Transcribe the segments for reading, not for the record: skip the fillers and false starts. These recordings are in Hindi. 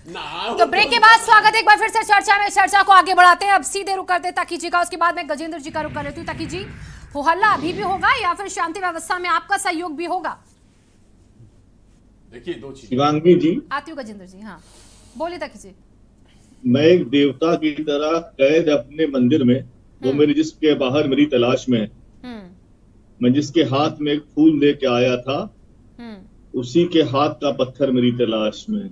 तो ब्रेक के बाद स्वागत है एक बार फिर से चर्चा में। चर्चा को आगे बढ़ाते हैं, अब सीधे रुक करते हैं तकी जी का, उसके बाद मैं गजेंद्र जी का रुक कर लेती हूँ। तकी जी, हो हल्ला अभी भी होगा या फिर शांति व्यवस्था में आपका सहयोग भी होगा? देखिए दो चीज। शिवांगी जी, आती हूँ गजेंद्र जी। हाँ बोलिए तकी जी। मैं एक देवता की तरह कैद अपने मंदिर में, वो मेरी जिसके बाहर मेरी तलाश में, मैं जिसके हाथ में एक फूल लेके आया था, उसी के हाथ का पत्थर मेरी तलाश में।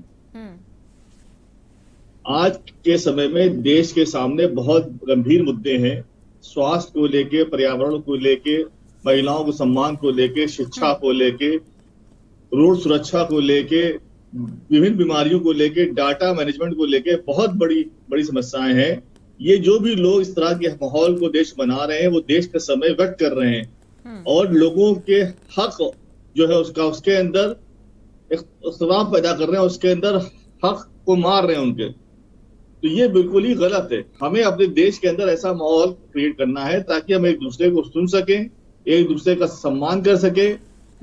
आज के समय में देश के सामने बहुत गंभीर मुद्दे हैं, स्वास्थ्य को लेके, पर्यावरण को लेके, महिलाओं को सम्मान को लेके, शिक्षा को लेके, रोड सुरक्षा को लेके, विभिन्न बीमारियों को लेके, डाटा मैनेजमेंट को लेके बहुत बड़ी बड़ी समस्याएं हैं। ये जो भी लोग इस तरह के माहौल को देश बना रहे हैं, वो देश का समय व्यक्त कर रहे हैं और लोगों के हक जो है उसके अंदर इख्तिलाफ पैदा कर रहे हैं, उसके अंदर हक को मार रहे हैं उनके। तो ये बिल्कुल ही गलत है। हमें अपने देश के अंदर ऐसा माहौल क्रिएट करना है ताकि हम एक दूसरे को सुन सकें, एक दूसरे का सम्मान कर सके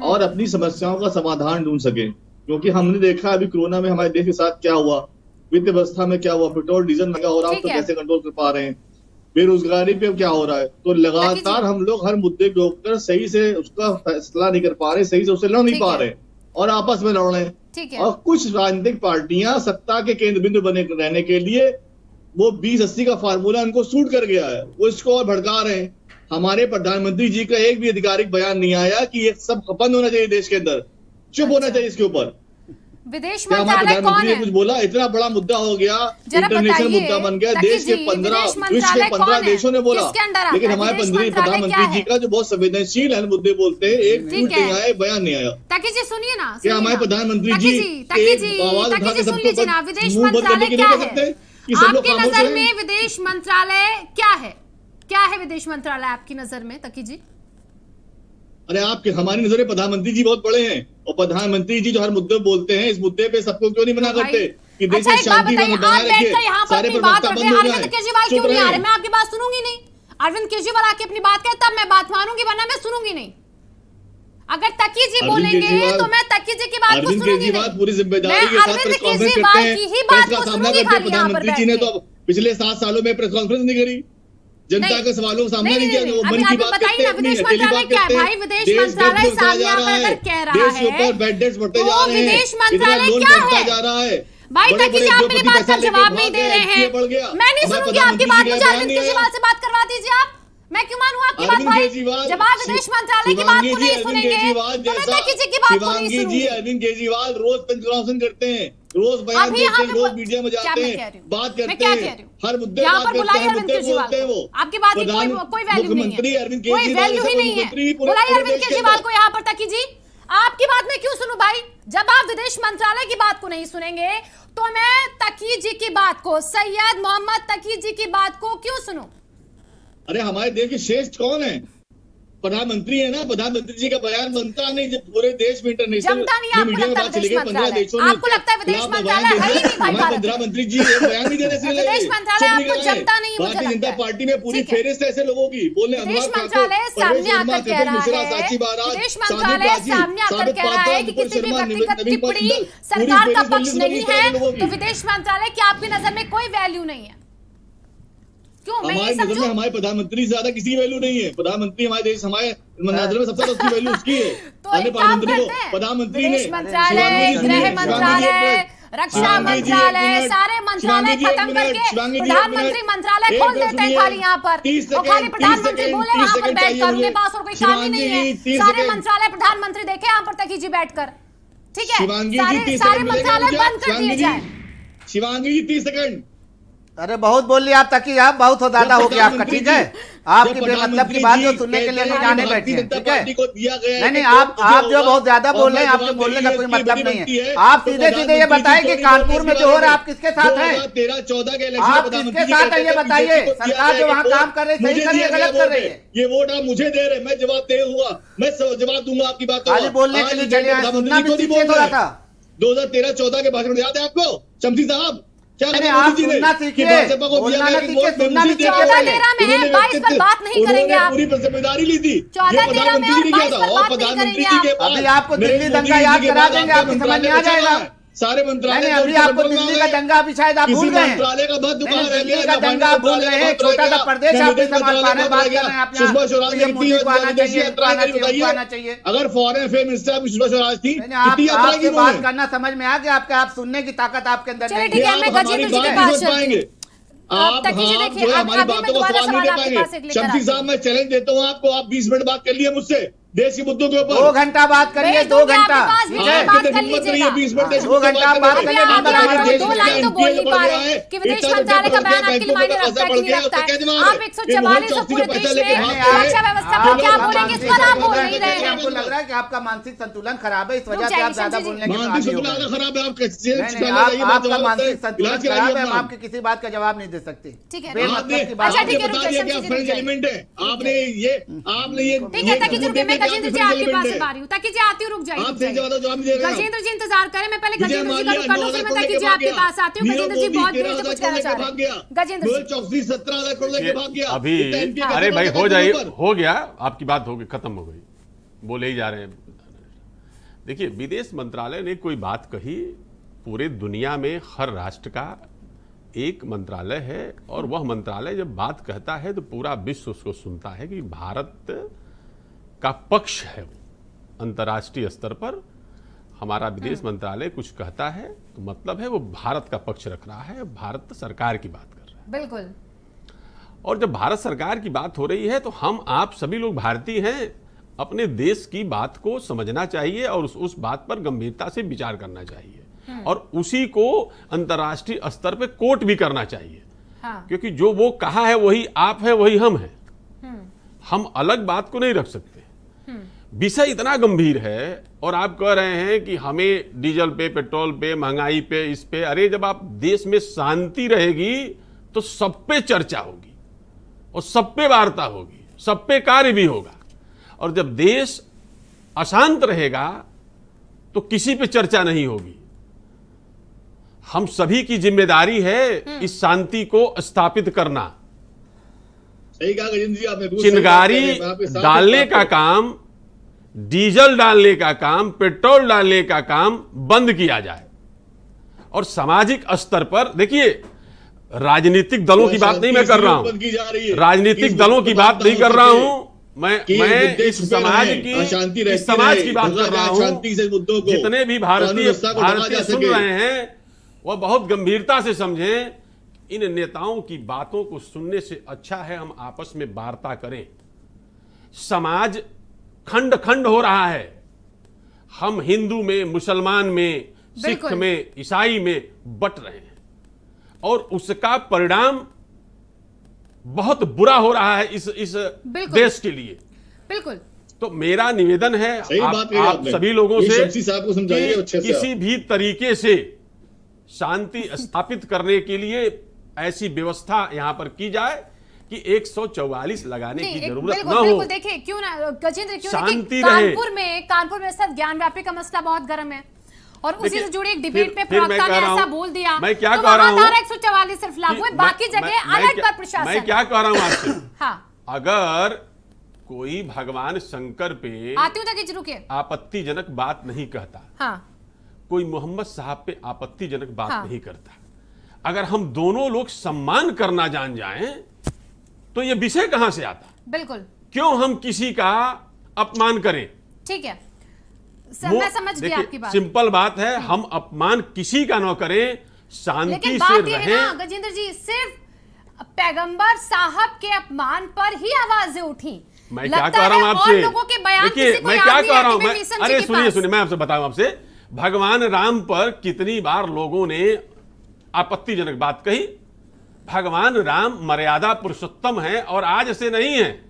और अपनी समस्याओं का समाधान ढूंढ सके। क्योंकि हमने देखा अभी कोरोना में हमारे देश के साथ क्या हुआ, वित्त व्यवस्था में क्या हुआ, पेट्रोल डीजल महंगा हो रहा है, तो कैसे कंट्रोल कर पा रहे हैं, बेरोजगारी पे क्या हो रहा है। तो लगातार हम लोग हर मुद्दे के ऊपर सही से उसका फैसला नहीं कर पा रहे, सही से उससे लड़ नहीं पा रहे और आपस में लड़ रहे हैं। और कुछ राजनीतिक पार्टियां सत्ता के केंद्र बिंदु बने रहने के लिए वो 20-80 का फार्मूला उनको सूट कर गया है, वो इसको और भड़का रहे हैं। हमारे प्रधानमंत्री जी का एक भी आधिकारिक बयान नहीं आया कि ये सब बंद होना चाहिए देश के अंदर, चुप होना चाहिए इसके ऊपर। विदेश मंत्रालय कौन है? कुछ बोला, इतना बड़ा मुद्दा हो गया, इंटरनेशनल मुद्दा बन गया, देश के 15 देशों ने बोला, लेकिन हमारे प्रधानमंत्री जी का जो बहुत संवेदनशील है मुद्दे बोलते हैं, एक ट्वीट नहीं आया, बयान नहीं आया। तकी जी सुनिए ना, क्या हमारे प्रधानमंत्री जी आवाज उठा के सबको विदेश मंत्रालय क्या है आपकी नजर में? विदेश मंत्रालय क्या है? क्या है विदेश मंत्रालय आपकी नजर में तकी जी? अरे आपके हमारी नजर में प्रधानमंत्री जी बहुत बड़े हैं और प्रधानमंत्री जी जो हर मुद्दे बोलते हैं, इस मुद्दे पे सबको क्यों नहीं मना करते कि देश में शांति बनाए रखिए, सारे प्रवक्ता बंद हो जाए। अरविंद केजरीवाल क्यों नहीं आ रहे? मैं आपकी बात सुनूंगी नहीं। अरविंद केजरीवाल आके अपनी बात कहे तब मैं बात मानूंगी, वरना मैं सुनूंगी नहीं। अगर तकी जी बोलेंगे तो मैं तकी जी की बात को सुनूंगी नहीं। पूरी जिम्मेदारी के साथ प्रेस कॉन्फ्रेंस करते हैं, प्रेस का सामना करते हैं। प्रधानमंत्री जी ने तो पिछले 7 सालों में प्रेस कॉन्फ्रेंस नहीं करी, जनता के सवालों का सामना नहीं किया। वो मन की बात करते हैं, विदेश मंत्रालय क्या है भाई? विदेश मंत्रालय सामने आकर कह रहा है, देश के ऊपर बेड डेट्स बढ़ते जा रहे हैं, विदेश मंत्रालय क्या है जा रहा है भाई? तकी जी आप मेरी बात का जवाब नहीं दे रहे हैं, मैं नहीं सुनूंगी आपकी बात। मुझे अरविंद केजरीवाल से बात करवा दीजिए आप, मैं क्यों मानूं आपकी बात भाई? जब आप विदेश मंत्रालय की बात को नहीं सुनेंगे तो मैं तकी जी की बात को नहीं सुनूंगी। अरविंद केजरीवाल रोज पंचनामा करते हैं, रोज बयान देते हैं, रोज मीडिया में जाते हैं, बात करते हैं, हर मुद्दे यहाँ पर बुलाइए अरविंद केजरीवाल को। आपकी बात की कोई वैल्यू नहीं है, कोई वैल्यू ही नहीं है। बुलाइए अरविंद केजरीवाल को यहाँ पर। तकी जी आपकी बात मैं क्यों सुनूं भाई? जब आप विदेश मंत्रालय की बात को नहीं सुनेंगे तो मैं तकी जी की बात को, सैयद मोहम्मद तकी जी की बात को क्यों सुनूं? अरे हमारे देश के श्रेष्ठ कौन है? प्रधानमंत्री है ना। प्रधानमंत्री जी का बयान बनता नहीं जब पूरे देश में इंटरनेशनल मीडिया में बात चली गई। 15 देशों में आपको लगता है विदेश मंत्रालय है ही नहीं भाई? प्रधानमंत्री जी बयान नहीं दे रहे, विदेश मंत्रालय आपको जमता नहीं। भारतीय जनता पार्टी में पूरी फेरिस्त ऐसे लोगों की बोलने, विदेश मंत्रालय सामने आकर कह रहा है, विदेश मंत्रालय सामने आकर कह रहा है कि किसी भी व्यक्तिगत टिप्पणी सरकार का पक्ष नहीं है, तो विदेश मंत्रालय की आपकी नजर में कोई वैल्यू नहीं है क्यों? हमारे नजर में हमारे प्रधानमंत्री से ज्यादा किसी की वैल्यू नहीं है। प्रधानमंत्री हमारे देश, हमारे नजर में सबसे ज्यादा वैल्यू उसकी है। प्रधानमंत्री ने मंत्रालय, गृह मंत्रालय, रक्षा मंत्रालय, सारे मंत्रालय खत्म करके प्रधानमंत्री मंत्रालय खोल देते हैं खाली यहाँ पर, और खाली प्रधानमंत्री बोले वहां पर बैठकर, उनके पास और कोई काम ही नहीं है। सारे मंत्रालय प्रधानमंत्री देखे यहाँ पर तकी जी बैठकर, ठीक है? सारे मंत्रालय बंद कर दिए जाए। शिवांगी जी 30 सेकंड। अरे बहुत बोल लिया आप तकी, आप बहुत हो ज्यादा हो गया आपका, ठीक है? आपकी बेमतलब की बात जो सुनने के लिए नहीं जाने बैठे हैं, ठीक है? नहीं आप जो बहुत ज्यादा बोल रहे हैं, आपके बोलने का कोई मतलब नहीं है। आप सीधे सीधे ये बताएं कि कानपुर में जो हो रहा है आप किसके साथ हैं? 13-14 के आप किसके साथ है ये बताइए। सरकार जो वहाँ काम कर रही है सही कर रही है, गलत कर रही है? ये वोट आप मुझे दे रहे, मैं जवाब दे हुआ, मैं जवाब दूंगा आपकी बात का। बोलने के लिए चलिए, सुनना भी सीखे थोड़ा था। 2013-14 के भाषण याद है आपको शमसी साहब? क्या आप सुनना सीखिए, बोलना ना सीखिए, सुनना भी सीखिए। 14-13 में है, 22 पर बात नहीं करेंगे आप। पूरी जिम्मेदारी ली थी, 14-13 में और 22 पर बात नहीं करेंगे आप। अभी आपको दिल्ली दंगा याद करा देंगे, आपकी समझ में आ जाएगा। सारे मंत्रालय अभी आपको दिल्ली का दंगा भी शायद आप भूल गए हैं। मंत्रालय का महत्व कहाँ रह दिल्ली गया? का दंगा आप भूल गए हैं। छोटा सा प्रदेश आप नहीं संभाल पा रहे हैं, बात कर रहे हैं आप यहाँ। ये मोदी को आना चाहिए, आना चाहिए। अगर foreign affair minister Sushma Swaraj थी, आपसे बात करना समझ में आ गया, आपका आप सुनने की ताकत आपके अंदर नहीं ठीक है, मैं गजेंद्र जी के पास चलती हूं। आप जो हमारी बातों को सवाल नहीं दे पाएंगे। शमशी साहब, मैं चैलेंज देता हूँ आपको, आप 20 मिनट बात कर लिए मुझसे देश के मुद्दों के ऊपर। 2 घंटा बात करिए, 2 घंटा, 20 मिनट 2 घंटा बात करिए। दो लाइन तो बोल नहीं पा रहे कि विदेश मंत्रालय का बयान आपके लिए मायने रखता है कि नहीं रखता है। आप 144 पूरे देश में सुरक्षा व्यवस्था पर क्या बोलेंगे, इस पर आप बोल नहीं रहे हैं। आपको लग रहा है कि आपका मानसिक संतुलन खराब है, इस वजह से आप ज्यादा बोलने के मानसिक संतुलन खराब है। आपका मानसिक संतुलन खराब है, हम आपकी किसी बात का जवाब नहीं दे सकते। ठीक है, बेमतलब की बात। अच्छा ठीक है, एलिमेंट है। आपने ये ठीक है, ताकि रुके, मैं गजेंद्र जी आपके पास से आ रही हूँ, ताकि जी आती हूँ, रुक जाइए। गजेंद्र जी इंतजार करें, मैं पहले गजेंद्र जी का रुक कर लूं, फिर मैं ताकि जी आपके पास आती हूँ। गजेंद्र जी बहुत देर से कुछ कहना चाह रहे हैं। गजेंद्र जी 17 करोड़ लेके भाग गया अभी। अरे भाई हो जाए, हो गया, आपकी बात हो गई, खत्म हो गई, बोले ही जा रहे हैं। देखिए, विदेश मंत्रालय ने कोई बात कही, पूरे दुनिया में हर राष्ट्र का एक मंत्रालय है, और वह मंत्रालय जब बात कहता है तो पूरा विश्व उसको सुनता है कि भारत का पक्ष है। वो अंतर्राष्ट्रीय स्तर पर हमारा विदेश मंत्रालय कुछ कहता है तो मतलब है वो भारत का पक्ष रख रहा है, भारत सरकार की बात कर रहा है। बिल्कुल। और जब भारत सरकार की बात हो रही है तो हम आप सभी लोग भारतीय हैं, अपने देश की बात को समझना चाहिए और उस बात पर गंभीरता से विचार करना चाहिए, और उसी को अंतर्राष्ट्रीय स्तर पे कोट भी करना चाहिए। हाँ। क्योंकि जो वो कहा है वही आप है, वही हम हैं। हम अलग बात को नहीं रख सकते। विषय इतना गंभीर है और आप कह रहे हैं कि हमें डीजल पे, पेट्रोल पे, महंगाई पे, इस पे। अरे जब आप देश में शांति रहेगी तो सब पे चर्चा होगी और सब पे वार्ता होगी, सब पे कार्य भी होगा। और जब देश अशांत रहेगा तो किसी पे चर्चा नहीं होगी। हम सभी की जिम्मेदारी है इस शांति को स्थापित करना। सही कहा गजेंद्र जी आपने। चिंगारी डालने का काम, डीजल डालने का काम, पेट्रोल डालने का काम बंद किया जाए। और सामाजिक स्तर पर देखिए, राजनीतिक दलों की बात नहीं मैं कर रहा हूं, राजनीतिक दलों की बात नहीं कर रहा हूं मैं इस समाज की बात कर रहा हूं। जितने भी भारतीय सुन रहे हैं वह बहुत गंभीरता से समझें। इन नेताओं की बातों को सुनने से अच्छा है हम आपस में वार्ता करें। समाज खंड खंड हो रहा है। हम हिंदू में, मुसलमान में, सिख में, ईसाई में बट रहे हैं और उसका परिणाम बहुत बुरा हो रहा है इस देश के लिए। बिल्कुल। तो मेरा निवेदन है आप सभी लोगों से कि किसी भी तरीके से शांति स्थापित करने के लिए ऐसी व्यवस्था यहां पर की जाए कि 144 लगाने की जरूरत न हो। देखिए क्यों ना गजेंद्र, क्यों शांति कानपुर में सर ज्ञान व्यापी का मसला बहुत गर्म है और उसी से जुड़ी एक डिबेट में प्रवक्ता ने ऐसा बोल दिया। मैं क्या कह रहा हूं, 144 सिर्फ लागू है, बाकी जगह अलर्ट पर प्रशासन। मैं क्या कह रहा हूं आपसे, हाँ, अगर कोई भगवान शंकर पे आती हूँ ताकि रुके आपत्तिजनक बात नहीं कहता, हाँ, कोई मोहम्मद साहब पे आपत्तिजनक बात नहीं करता, अगर हम दोनों लोग सम्मान करना जान जाएं तो ये विषय कहां से आता? बिल्कुल। क्यों हम किसी का अपमान करें? ठीक है सर, मैं समझ गई आपकी बात। सिंपल बात है, हम अपमान किसी का न करें, शांति से रहें। गजेंद्र जी, सिर्फ पैगंबर साहब के अपमान पर ही आवाजें उठी। मैं क्या कह रहा हूं आपसे, देखिए मैं क्या कह रहा हूं, अरे सुनिए मैं आपसे बताऊं आपसे, भगवान राम पर कितनी बार लोगों ने आपत्तिजनक बात कही। भगवान राम मर्यादा पुरुषोत्तम है और आज से नहीं है,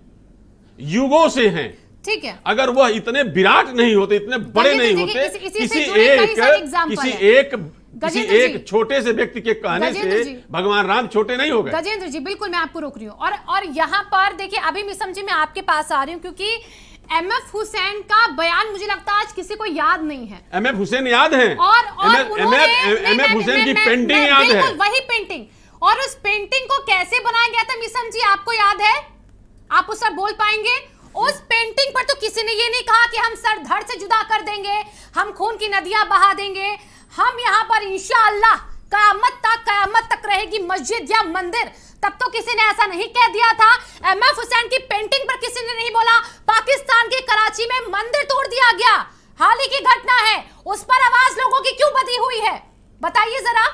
युगों से हैं। ठीक है, अगर वह इतने विराट नहीं होते, इतने बड़े नहीं होते, किसी एक छोटे से व्यक्ति के कहने से भगवान राम छोटे नहीं हो गए। गजेंद्र जी बिल्कुल, मैं आपको रोक रही हूँ और यहाँ पर देखिए, अभी मिसम जी मैं आपके पास आ रही हूँ क्योंकि एमएफ हुसैन का बयान मुझे लगता है आज किसी को याद नहीं है। एमएफ हुसैन याद है, एमएफ हुसैन की पेंटिंग याद है, वही पेंटिंग, और उस पेंटिंग को कैसे बनाया गया था मिसम जी आपको याद है? आप उस पर बोल पाएंगे? उस पेंटिंग पर तो किसी ने ये नहीं कहा कि हम सर धड़ से जुदा कर देंगे, हम खून की नदियां बहा देंगे, हम यहाँ पर इंशाअल्लाह कयामत तक रहेगी मस्जिद या मंदिर। तब तो किसी ने ऐसा नहीं कह दिया था। एमएफ हुसैन की पेंटिंग पर किसी ने नहीं बोला। पाकिस्तान के कराची में मंदिर तोड़ दिया गया, हाल ही की घटना है, उस पर आवाज लोगों की क्यों बदी हुई है, बताइए जरा।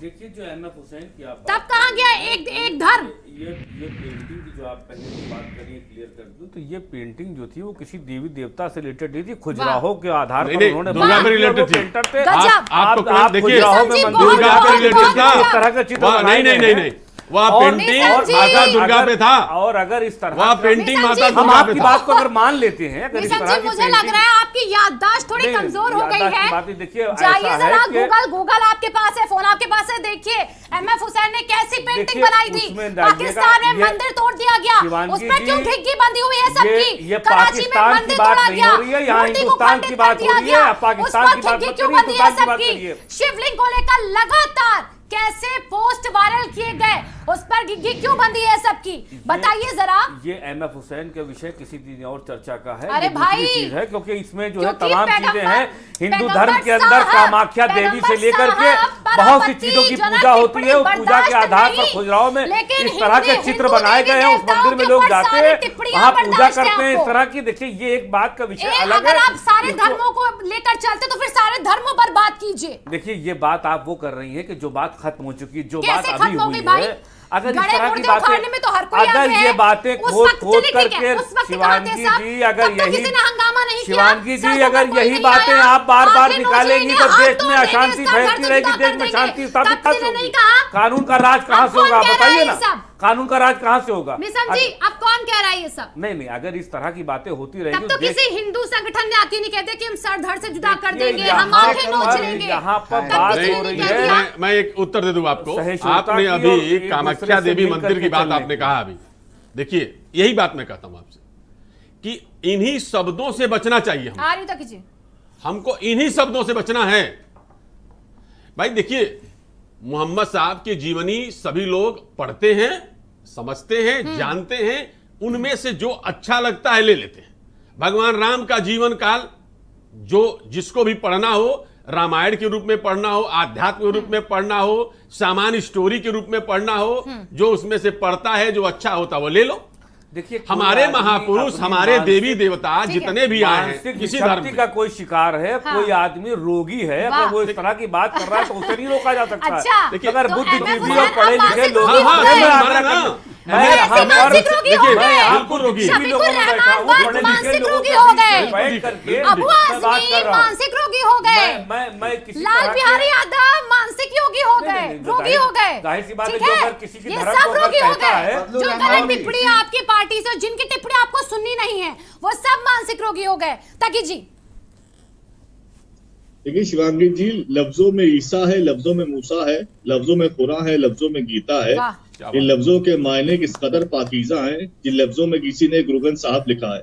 देखिए जो एमएफ हुसैन की आप तब कहां गया एक धर्म। ये पेंटिंग की जो आप पहले की बात करिए, क्लियर कर दूं तो ये पेंटिंग जो थी वो किसी देवी देवता से रिलेटेड नहीं थी, खुजराहो के आधार पर उन्होंने दुर्गा में रिलेटेड थी। पेंटर थे। आप देखिए खुजराहो में दुर्गा पे रिलेटेड था, इस तरह का चित्र नहीं वह पेंटिंग माता दुर्गा पे था। और अगर इस तरह वह पेंटिंग माता हम दुर्गा पे आपकी था। बात को अगर मान लेते हैं, अगर इस तरह की मुझे लग रहा है आपकी याददाश्त थोड़ी कमजोर हो गई है। देखिए जाइए जरा गूगल आपके पास है, फोन आपके पास है, देखिए एमएफ हुसैन ने कैसी पेंटिंग बनाई थी। पाकिस्तान में मंदिर तोड़ दिया गया, उस पर क्यों ठिग्गी बंधी हुई है सबकी। कराची में मंदिर तोड़ा गया, मूर्ति को खंडित कर दिया गया, उस पर ठिग्गी क्यों बंधी है सबकी। शिवलिंग को लेकर लगातार कैसे पोस्ट वायरल किए गए, उस पर गिग्गी क्यों बंदी है सबकी, बताइए जरा। ये एमएफ हुसैन के विषय किसी दिन और चर्चा का है। अरे भाई चीज है क्योंकि इसमें जो है तमाम चीजें हैं हिंदू धर्म के अंदर। कामाख्या देवी से लेकर के बहुत सी चीजों की पूजा होती है, उस पूजा के आधार पर खुजराहो में इस तरह के चित्र बनाए गए हैं। उस मंदिर में लोग जाते हैं, वहाँ पूजा करते हैं इस तरह की। देखिए ये एक बात का विषय अलग है। अगर आप सारे धर्मों को लेकर चलते तो फिर सारे धर्मों पर बात कीजिए। देखिए ये बात आप वो कर रही है कि जो बात खत्म हो चुकी, जो बात कैसे अभी खत्म हो हुई गई भाई? है, अगर इस गड़े तरह की मुर्दे बातें, उखाड़ने में तो हर कोई अगर आगे ये है। बातें उस खोद वक्त खोद चलिए ठीक करके है, उस वक्त शिवानगी कहाँ थे साहब? जी अगर तब तो यही किसी ने हंगामा नहीं किया। शिवानगी जी सड़कों अगर पर कोई यही नहीं बातें आया। आप बार बार आखिर निकालेंगी नौजवान तो ने देश हाथ में तोड़ अशांति देंगे, फैलती सर रहेगी, दर्द देश में जुदा शांति कर स्थापित देंगे। कहाँ तब से किसी ने नहीं होगी? कहा। कानून का राज कहाँ अब से होगा, कौन कह रहा बताइए है ना। ये सब? कानून का राज कहाँ से होगा? मिशन जी अब कौन कह रहा है ये सब? नहीं अगर इस तरह की बातें होती तब रहेगी तो किसी हिंदू संगठन ने आके नहीं कहते कि हम सर धड़ से जुदा कर देंगे, हम आंखें नोच लेंगे। यहाँ पर तब बात किसी हो ने रही नहीं कह है। दिया। मैं एक उत्तर दे दूं आपको। सहिष्णुता आपने की और अभी एक कामाख्या दूसरे से देवी मिलकर मंदिर की के बात चलने आपने की। कहा अभी। देखिए यही बात मैं कहता हूं आपसे कि इन्हीं शब्दों से बचना चाहिए। आ रही तो कीजिए। हमको इन्हीं शब्दों से बचना है भाई। देखिए मोहम्मद साहब की जीवनी सभी लोग पढ़ते हैं, समझते हैं, जानते हैं, उनमें से जो अच्छा लगता है ले लेते हैं। भगवान राम का जीवन काल जो जिसको भी पढ़ना हो, रामायण के रूप में पढ़ना हो, आध्यात्म के रूप में पढ़ना हो, सामान्य स्टोरी के रूप में पढ़ना हो, जो उसमें से पढ़ता है जो अच्छा होता है वो ले लो। देखिए हमारे महापुरुष, हमारे देवी देवता जितने भी आए हैं किसी धर्म का कोई शिकार है, कोई आदमी रोगी है, अगर वो इस तरह की बात कर रहा है तो उसे नहीं रोका जा सकता। अच्छा, अगर तो बुद्धिजीवी आप और पढ़े लिखे मानसिक लोग, रोगी हो गए। आपको रोगी लोगों में बैठा हूँ, पढ़े लिखे लोगों के बीच बैठ करके अबू मैं बात कर आजमी रहा हूँ। मानसिक रोगी हो गए। मैं किसी लाल तरह बिहारी के- यादव मानसिक योगी हो गए, रोगी हो गए। जाहिर सी बात है, ठीक जो है? अगर किसी की ये धर्म सब को अगर रोगी हो कहता गए। है, जो गलत टिप्पणी आपकी पार्टी से, जिनकी टिप्पणी आपको सुननी नहीं है, वो सब मानसिक रोगी हो गए। ताकि जी देखिए शिवांगी जी, लफ्जों में ईसा है, लफ्जों में मूसा है, लफ्जों में कुरान है, लफ्जों में गीता है। वाह। इन लफ्जों के मायने किस कदर पाकीज़ा हैं, जिन लफ्जों में किसी ने गुरु ग्रंथ साहब लिखा है।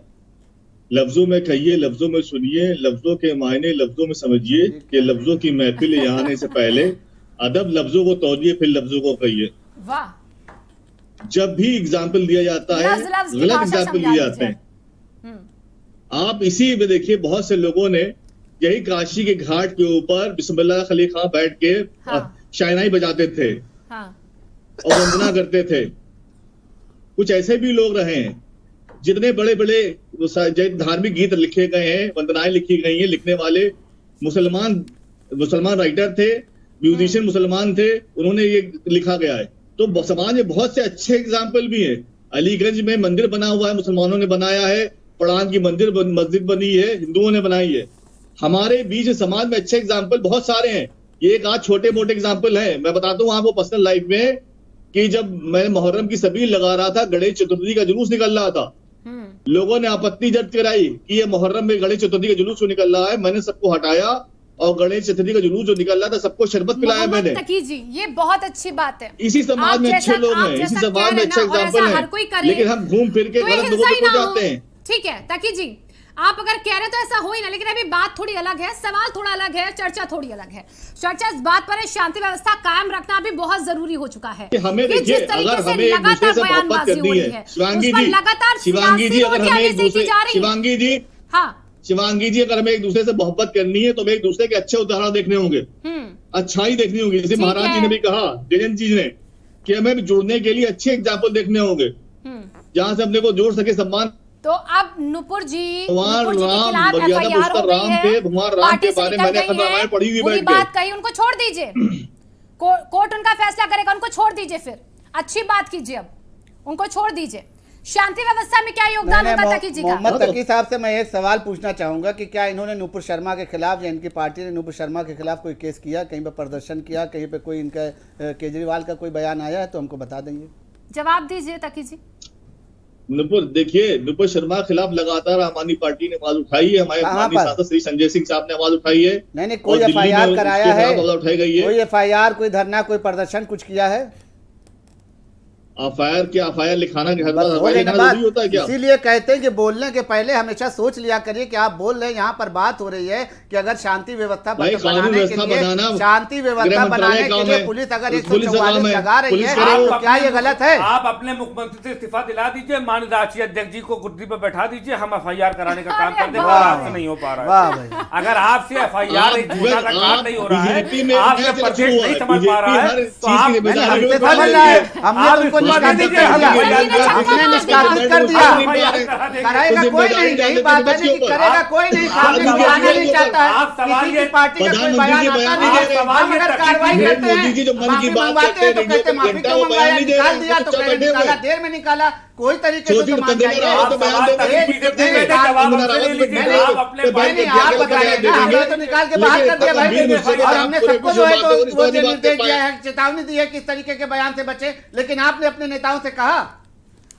लफ्जों में कहिए, लफ्जों में सुनिए, लफ्जों के मायने लफ्जों में समझिए कि लफ्जों की महफिल यहाँ आने से पहले अदब लफ्जों को तोड़िए, फिर लफ्जों को कहिए। वाह। जब भी एग्जाम्पल दिया जाता है, लफ्ज की गलत भाषा एग्जाम्पल समझा दिए जाते हैं। आप इसी में देखिए, बहुत से लोगों ने यही काशी के घाट के ऊपर बिस्मिल्लाह खली खां बैठ के शायनाई बजाते थे और वंदना करते थे। कुछ ऐसे भी लोग रहे हैं, जितने बड़े बड़े धार्मिक गीत लिखे गए हैं, वंदनाएं लिखी गई हैं, लिखने वाले मुसलमान राइटर थे, म्यूजिशियन मुसलमान थे, उन्होंने ये लिखा गया है। तो समाज में बहुत से अच्छे एग्जाम्पल भी हैं। अलीगंज में मंदिर बना हुआ है, मुसलमानों ने बनाया है। पड़ान की मस्जिद बनी है, हिंदुओं ने बनाई है। हमारे बीच समाज में अच्छे एग्जाम्पल बहुत सारे हैं। ये एक आध छोटे मोटे एग्जाम्पल हैं। मैं बताता हूँ आपको पर्सनल लाइफ में कि जब मैं मुहर्रम की सबील लगा रहा था, गणेश चतुर्थी का जुलूस निकल रहा था, लोगों ने आपत्ति दर्ज कराई कि ये मुहर्रम में गणेश चतुर्थी का जुलूस जो निकल रहा है। मैंने सबको हटाया और गणेश चतुर्थी का जुलूस जो निकल रहा था सबको शरबत पिलाया मैंने। तकी जी, ये बहुत अच्छी बात है। इसी समाज में अच्छे लोग हैं, इसी समाज में अच्छे एग्जाम्पल हैं, लेकिन हम घूम फिर के गलत लोगों पे जाते हैं। ठीक है तकी जी, आप अगर कह रहे तो ऐसा हो ही ना, लेकिन अभी बात थोड़ी अलग है, सवाल थोड़ा अलग है, चर्चा थोड़ी अलग है। चर्चा इस बात पर है, शांति व्यवस्था कायम रखना भी बहुत जरूरी हो चुका है। हमें देखिए, अगर हमें एक दूसरे से मोहब्बत करनी है, शिवांगी जी, शिवांगी जी, अगर हमें एक दूसरे, शिवांगी जी, हाँ शिवांगी जी, अगर हमें एक दूसरे से मोहब्बत करनी है तो हमें एक दूसरे के अच्छे उदाहरण देखने होंगे। अच्छाई देखनी होगी। जैसे महाराज जी ने भी कहा, जयंत जी ने, कि हमें जुड़ने के लिए अच्छे एग्जाम्पल देखने होंगे जहां से अपने को जोड़ सके सम्मान। तो अब नुपुर जी भगवान के राम, खिलाफ मर्यादा FIR पुरस्कार हो गई राम है, थे, भगवान राम पार्टी के से बारे निकल में गई मैंने रामायण पढ़ी हुई बुरी बैठ के। बात कही, उनको छोड़ दीजिए। कोर्ट उनका फैसला करेगा, उनको छोड़ दीजिए। फिर अच्छी बात कीजिए, अब उनको छोड़ दीजिए। शांति व्यवस्था में क्या योगदान होगा तकी जी का? मोहम्मद तकी साहब से मैं एक सवाल पूछना चाहूंगा कि क्या इन्होंने नुपुर शर्मा के खिलाफ या इनकी पार्टी ने नुपुर शर्मा के खिलाफ कोई केस किया, कहीं पर प्रदर्शन किया, कहीं पे कोई इनका केजरीवाल का कोई बयान आया है तो हमको बता देंगे। जवाब दीजिए तकी जी। नुपुर, देखिए, नुपुर शर्मा के खिलाफ लगातार आम आदमी पार्टी ने आवाज उठाई है, हमारे माननीय सांसद श्री संजय सिंह साहब ने आवाज उठाई है। नहीं, कोई FIR कराया है? उठाई गई है कोई FIR, कोई धरना, कोई प्रदर्शन कुछ किया है? FIR लिखाना जरूरी होता है क्या? इसीलिए कहते हैं कि बोलने के पहले हमेशा सोच लिया करिए कि आप बोल रहे हैं। यहाँ पर बात हो रही है कि अगर शांति व्यवस्था बनाने के लिए शांति व्यवस्था बनाने के लिए पुलिस अगर 144 लगा रही है तो क्या ये गलत है? आप अपने मुख्यमंत्री से इस्तीफा दिला दीजिए, माननीय राष्ट्रीय अध्यक्ष जी को कुर्सी पर बैठा दीजिए, हम FIR कराने का काम कर देंगे। आपसे नहीं हो पा रहा है। अगर आपसे FIR का काम नहीं हो रहा है, आपसे प्रदेश नहीं समझ पा रहा है, तो आप हमसे समझ रहा है, हमने उनको निष्कासित कर दिया, हमने निष्कासित कर दिया। करेगा कोई नहीं, यही बात है कि करेगा कोई नहीं, सामने बुलाना नहीं चाहता है, किसी की पार्टी का कोई बयान आता नहीं है। हम अगर कार्रवाई करते हैं, माफी मंगवाते हैं तो कहते माफी क्यों मंगवाया, निकाल दिया तो कहते निकाला, देर में निकाला, कोई तरीके से तो मान जाइए। आप बताइए ना, हमने तो निकाल के बाहर कर दिया भाई, और हमने सबको जो है तो वो निर्देश दिया है, चेतावनी दी है किस तरीके के बयान से बचे। लेकिन आपने अपने नेताओं से कहा,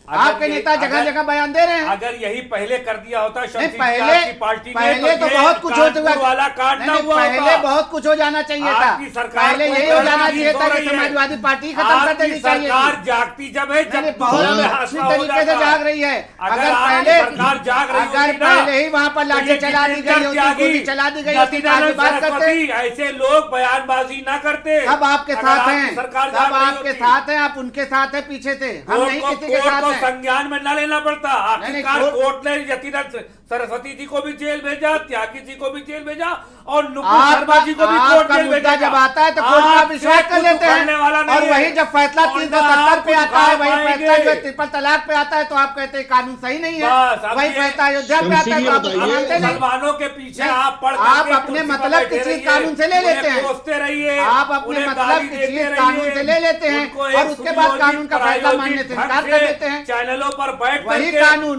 आपके नेता जगह जगह बयान दे रहे हैं। अगर यही पहले कर दिया होता पहले तो बहुत कुछ हो चुका वाला काट ना हुआ, पहले बहुत कुछ हो जाना चाहिए था। पहले यही हो जाना चाहिए था कि समाजवादी पार्टी खत्म कर देनी चाहिए। सरकार जागती जब है, जब बहुत अच्छी तरीके से जाग रही है। अगर पहले ही वहाँ पर लाठी चला दी गई होती, गोली चला दी गई होती, बात करते, ऐसे लोग बयानबाजी ना करते। सब आपके साथ हैं, सब आपके साथ हैं, आप उनके साथ हैं, पीछे थे, हम नहीं किसी के साथ हैं। संज्ञान में न लेना पड़ता। आखिरकार कोर्ट ने यतीन्द्र सरस्वती जी को भी जेल भेजा, त्यागी जी को भी जेल भेजा, और नुपुर शर्मा जी को भी कोर्ट जेल भेजा। जब आता है तो कोर्ट का विश्वास कर लेते हैं, और वही जब फैसला 370 पे आता है, वही फैसला जो ट्रिपल तलाक पे आता है तो आप कहते हैं कानून सही नहीं है। वही फैसला अयोध्या पे आता है तो आप मानते नहीं। मुसलमानों के पीछे आप अपने मतलब की चीज कानून से ले लेते हैं, आप अपने मतलब की चीज कानून से ले लेते हैं और उसके बाद कानून का फैसला मानने से इनकार कर देते हैं। चैनलों पर बैठ वही कानून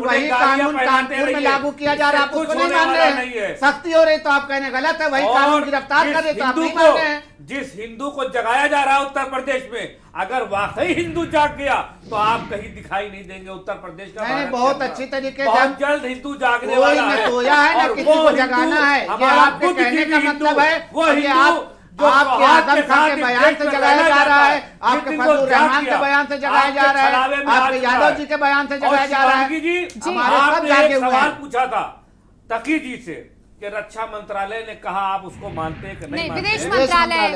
कानपुर में लागू किया जा रहा है, आप उसको नहीं मान रहे हैं। सख्ती हो रही तो आप कहने गलत है, वही कानून गिरफ्तार कर रहे तो आप नहीं मान रहे हैं। जिस हिंदू को जगाया जा रहा है उत्तर प्रदेश में, अगर वाकई हिंदू जाग गया तो आप कहीं दिखाई नहीं देंगे उत्तर प्रदेश का। नहीं, बहुत अच्छी तरीके से बहुत जल्द हिंदू जागने वाला है। सोया है ना किसी को जगाना है, ये आपके कहने का मतलब है वो आपके आजम खान के बयान से जगाया जा रहा है, आपके फजलुर रहमान के बयान से जगाया जा रहा है, आपके यादव जी के बयान से जगाया जा रहा है। हमारे सब जागे हुए हैं। पूछा था तकी जी से कि रक्षा मंत्रालय ने कहा, आप उसको मानते हैं कि नहीं मानते? विदेश मंत्रालय,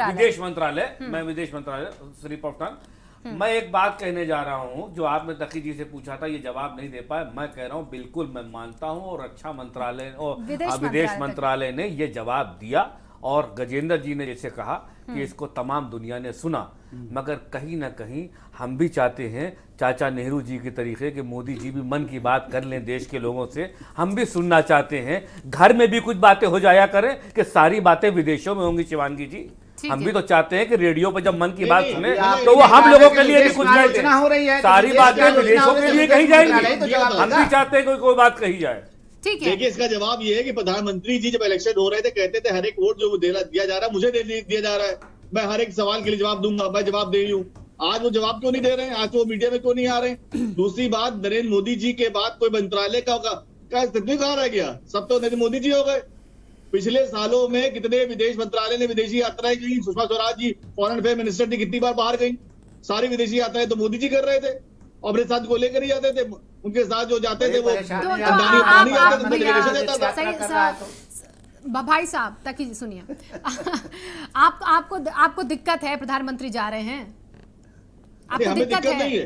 विदेश मंत्रालय, मैं विदेश मंत्रालय श्री पफ्तान, मैं एक बात कहने जा रहा हूं जो आपने तकी जी से पूछा था, ये जवाब नहीं दे पाए। मैं कह रहा हूं बिल्कुल मैं मानता हूं, और रक्षा मंत्रालय और विदेश मंत्रालय ने ये जवाब दिया, और गजेंद्र जी ने जैसे कहा कि इसको तमाम दुनिया ने सुना, मगर कहीं ना कहीं हम भी चाहते हैं चाचा नेहरू जी के तरीके कि मोदी जी भी मन की बात कर लें देश के लोगों से। हम भी सुनना चाहते हैं, घर में भी कुछ बातें हो जाया करें कि सारी बातें विदेशों में होंगी। शिवांगी जी, हम भी तो चाहते हैं कि रेडियो पर जब मन की बात सुने तो वो हम लोगों के लिए भी कुछ कहे, सारी बातें विदेशों के लिए कही जाएंगी। हम भी चाहते हैं कोई बात कही जाए। ठीक है, देखिए इसका जवाब ये है कि प्रधानमंत्री जी जब इलेक्शन हो रहे थे कहते थे हर एक वोट जो दिया जा रहा है मुझे दिया जा रहा है, मैं हर एक सवाल के लिए जवाब दूंगा, मैं जवाब दे रही हूँ। आज वो जवाब क्यों नहीं दे रहे हैं? आज वो मीडिया में क्यों नहीं आ रहे? दूसरी बात, नरेंद्र मोदी जी के बाद कोई मंत्रालय का अस्तित्व कहाँ रह गया? सब तो नरेंद्र मोदी जी हो गए। पिछले सालों में कितने विदेश मंत्रालय ने विदेशी यात्राएं की? Sushma Swaraj ji foreign affair minister थी, कितनी बार बाहर गई? सारी विदेशी यात्राएं तो मोदी जी कर रहे थे, अपने साथ को लेकर ही जाते थे, उनके साथ जो जाते थे वो भाई साहब तकी जी सुनिए, आपको दिक्कत है, प्रधानमंत्री जा रहे हैं, आपको हमें दिक्कत नहीं है,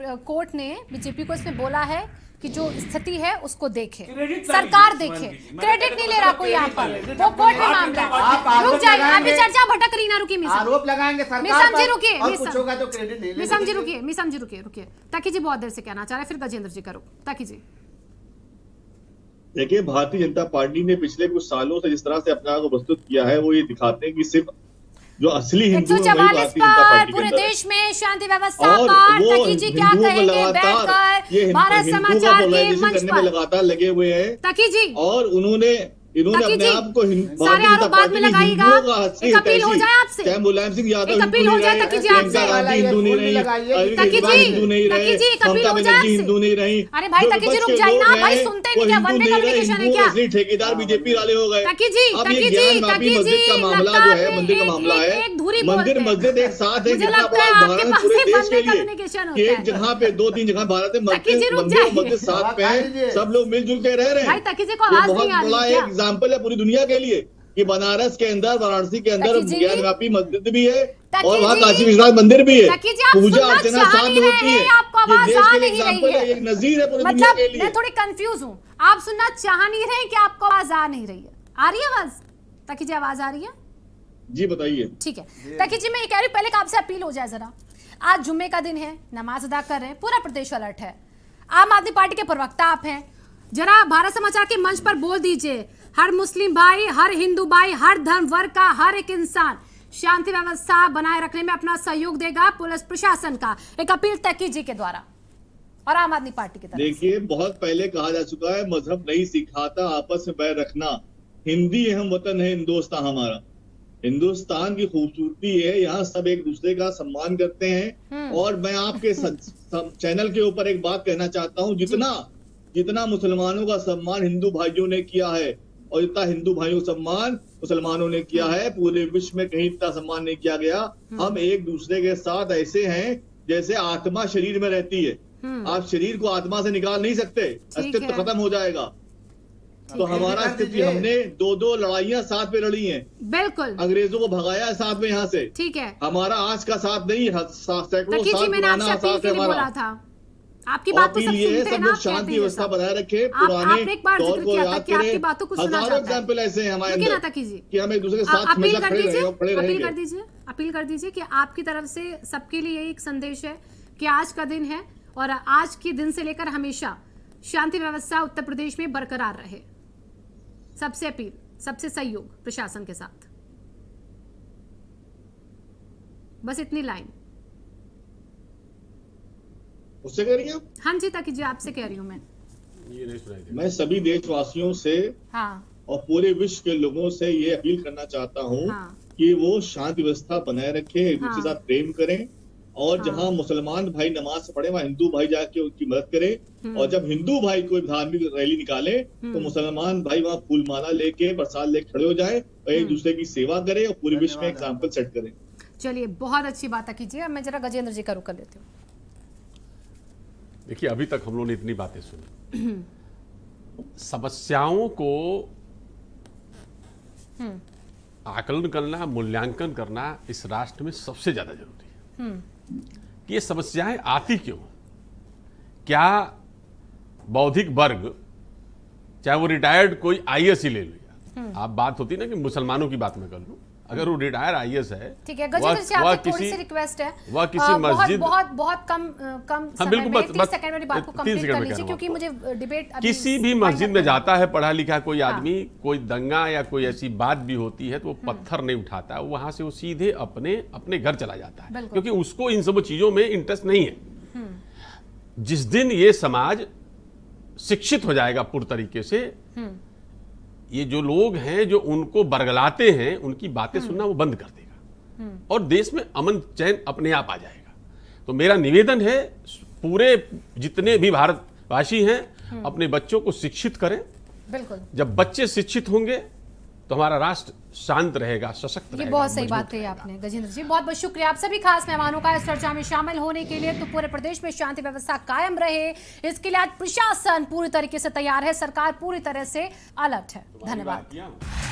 कोर्ट ने बीजेपी को इसमें बोला है कि जो स्थिति है उसको देखे, सरकार देखे, क्रेडिट नहीं ले रहा कोई यहाँ पर, वो कोर्ट में मामला है। रुक जाइए, अभी चर्चा भटक रही ना, रुकिए मिसम, आरोप लगाएंगे सरकार मिसम जी पर रुकिए, और कुछ होगा तो क्रेडिट नहीं लेंगे। मिसम जी रुकिए, मिसम जी रुकिए, ताकि जी बहुत देर से कहना चाह रहे, फिर गजेंद्र जी करो, ताकि जी। देखिए, भारतीय जनता पार्टी ने पिछले कुछ सालों से जिस तरह से अपना को प्रस्तुत किया है, वो ये दिखाते हैं कि सिर्फ जो असली हिंदू है वही 144 भारतीय जनता पर पार्टी के पूरे अंदर है। देश में शांति व्यवस्था और पर वो तकी जी क्या हिंदुओं को कहेंगे लगातार ये बैठकर भारत हिंदुओं का समाचार के पोलराइजेशन मंच करने में पर? लगातार लगे हुए हैं तकी जी और इन्होंने तकी अपने जी, आप को सारे आरोप बाद में लगाइएगा। एक अपील हो जाए आपसे, चाहे मुलायम सिंह यादव एक अपील हो जाए तकी जी आपसे। प्रियंका गांधी हिंदू नहीं रही, अरविंद तकी केजरीवाल जी, हिंदू नहीं तकी रहे, जी, एक अपील ममता हो जाए बनर्जी आपसे। हिंदू नहीं रही। अरे भाई, जो तकी जी विपक्ष रुक के जाइए ना, लोग भाई हैं, सुनते वो नहीं क्या, हिंदू वन वे नहीं रहे, कम्युनिकेशन है हिंदू क्या? असली ठेकेदार बीजेपी वाले हो गए। तकी जी, अब तकी ये जी, ज्ञान वापी तकी मस्जिद का जी, मामला लगता जो है है, मंदिर का एक- मामला एक- है, एक धुरी मंदिर बोलते हैं। मस्जिद एक साथ है, मुझे जितना लगता बड़ा है आपके भारत पास पूरे सिर्फ देश वन वे के लिए कम्युनिकेशन कि होता एक है। जगह पे 2-3 जगह भारत में तकी जी, रुक मंदिर जाइए। मस्जिद साथ पे है, सब लोग मिलजुल के रह रहे हैं। भाई, तकी जी को ये आवाज बहुत नहीं आ रही बड़ा है क्या? एक एग्जाम्पल है पूरी दुनिया के लिए कि बनारस के अंदर, वाराणसी के अंदर तकी जी, ज्ञानव्यापी मस्जिद भी है तकी और वहाँ जी, काशी विश्वनाथ मंदिर भी है। तकी जी, आप पूजा सुनना अर्चना चाह साथ नहीं में रहे होती हैं, है। आपको ये आवाज देश आ के लिए नहीं रही एग्जाम्पल है। है, एक नजीर है पूरी दुनिया मतलब के लिए। मैं थोड़ी कंफ्यूज हूँ, आप सुनना चाह नहीं रहे कि आपको आवाज आ नहीं रही है। आ रही है आवाज? तकी जी आवाज आ रही है? जी बताइए। ठीक है तकी जी, मैं ये कह रही हूँ पहले आपसे अपील हो जाए जरा। आज जुम्मे का दिन है, नमाज अदा कर रहे हैं, पूरा प्रदेश अलर्ट है। आम आदमी पार्टी के प्रवक्ता आप हैं, जरा भारत समाचार के मंच पर बोल दीजिए, हर मुस्लिम भाई, हर हिंदू भाई, हर धर्म वर्ग का हर एक इंसान शांति व्यवस्था बनाए रखने में अपना सहयोग देगा। पुलिस प्रशासन का एक अपील तकी जी के द्वारा और आम आदमी पार्टी की तरफ से। देखिए, बहुत पहले कहा जा चुका है, मजहब नहीं सिखाता आपस में बैर रखना, हिंदी हम वतन है, हिंदुस्तान हमारा। हिंदुस्तान की खूबसूरती है, यहाँ सब एक दूसरे का सम्मान करते हैं। और मैं आपके चैनल के ऊपर एक बात कहना चाहता हूँ, जितना मुसलमानों का सम्मान हिंदू भाइयों ने किया है और जितना हिंदू भाइयों का सम्मान मुसलमानों ने किया है, पूरे विश्व में कहीं इतना सम्मान नहीं किया गया। हम एक दूसरे के साथ ऐसे हैं जैसे आत्मा शरीर में रहती है। आप शरीर को आत्मा से निकाल नहीं सकते, अस्तित्व खत्म हो जाएगा। तो हमारा अस्तित्व, हमने 2 लड़ाइयां साथ में लड़ी हैं, बिल्कुल अंग्रेजों को भगाया है साथ में यहाँ से। ठीक है हमारा आज का साथ नहीं, सैकड़ों तकी जी, साल मैंने आपसे पुराना अपील साथ के है लिए हमारा। बोला था, आपकी बात तो सब अपील ये है, सुनते हैं सब ना, लोग आप कहते शांति हैं व्यवस्था सब। बनाए रखे, आप पुराने एक बार दौर जिक्र को किया था याद कि आपकी करें। बातों को सुना हजारों जाता है। एग्जाम्पल ऐसे हैं हमारे रुकिए ना अंदर तकी जी, कि हम एक दूसरे के साथ अपील हमेशा कर खड़े दीजिए, रहेंगे, खड़े अपील रहेंगे। कर दीजिए कि आपकी तरफ से सबके लिए एक संदेश है कि आज का दिन है और आज के दिन से लेकर हमेशा शांति व्यवस्था उत्तर प्रदेश में बरकरार रहे। सबसे अपील, सबसे सहयोग प्रशासन के साथ, बस इतनी लाइन। उससे कह रही हैं आप? हाँ जी तकी जी, आपसे कह रही हूँ मैं। ये नहीं सुनाई दे मैं सभी देशवासियों से हाँ और पूरे विश्व के लोगों से ये अपील करना चाहता हूँ हाँ। कि वो शांति व्यवस्था बनाए रखें, एक दूसरे के हाँ। साथ प्रेम करें और हाँ। जहाँ मुसलमान भाई नमाज पढ़े वहाँ हिंदू भाई जाके उनकी मदद करें। और जब हिंदू भाई कोई धार्मिक रैली निकाले तो मुसलमान भाई वहाँ फूल माला लेके, प्रसाद लेके खड़े हो जाए और एक दूसरे की सेवा करें और पूरे विश्व में एग्जाम्पल सेट करें। चलिए, बहुत अच्छी बात कीजिए। अब मैं जरा गजेंद्र जी का रुख कर लेती हूँ। देखिए, अभी तक हम लोगों ने इतनी बातें सुनी, समस्याओं को आकलन करना, मूल्यांकन करना इस राष्ट्र में सबसे ज्यादा जरूरी है कि ये समस्याएं आती क्यों। क्या बौद्धिक वर्ग, चाहे वो रिटायर्ड कोई आईएएस ही ले लिया, आप बात होती ना कि मुसलमानों की बात मैं कर लूं, अगर वो रिटायर आईएएस है, ठीक है गजेंद्र जी, आपसे थोड़ी सी रिक्वेस्ट है, वह किसी मस्जिद, बहुत कम समय में 30 सेकंड में बात को कंप्लीट कर लीजिए क्योंकि मुझे डिबेट किसी भी मस्जिद में जाता है पढ़ा लिखा कोई आदमी, कोई दंगा या कोई ऐसी बात भी होती है तो वो पत्थर नहीं उठाता, वहां से वो सीधे अपने घर चला जाता है क्योंकि उसको इन सब चीजों में इंटरेस्ट नहीं है। जिस दिन ये समाज शिक्षित हो जाएगा पूर्ण तरीके से, ये जो लोग हैं जो उनको बरगलाते हैं उनकी बातें सुनना वो बंद कर देगा और देश में अमन चैन अपने आप आ जाएगा। तो मेरा निवेदन है, पूरे जितने भी भारतवासी हैं अपने बच्चों को शिक्षित करें। बिल्कुल, जब बच्चे शिक्षित होंगे तो हमारा राष्ट्र शांत रहेगा, सशक्त रहेगा। ये बहुत सही बात कही आपने गजेंद्र जी, बहुत बहुत शुक्रिया आप सभी खास मेहमानों का इस चर्चा में शामिल होने के लिए। तो पूरे प्रदेश में शांति व्यवस्था कायम रहे, इसके लिए आज प्रशासन पूरी तरीके से तैयार है, सरकार पूरी तरह से अलर्ट है। धन्यवाद।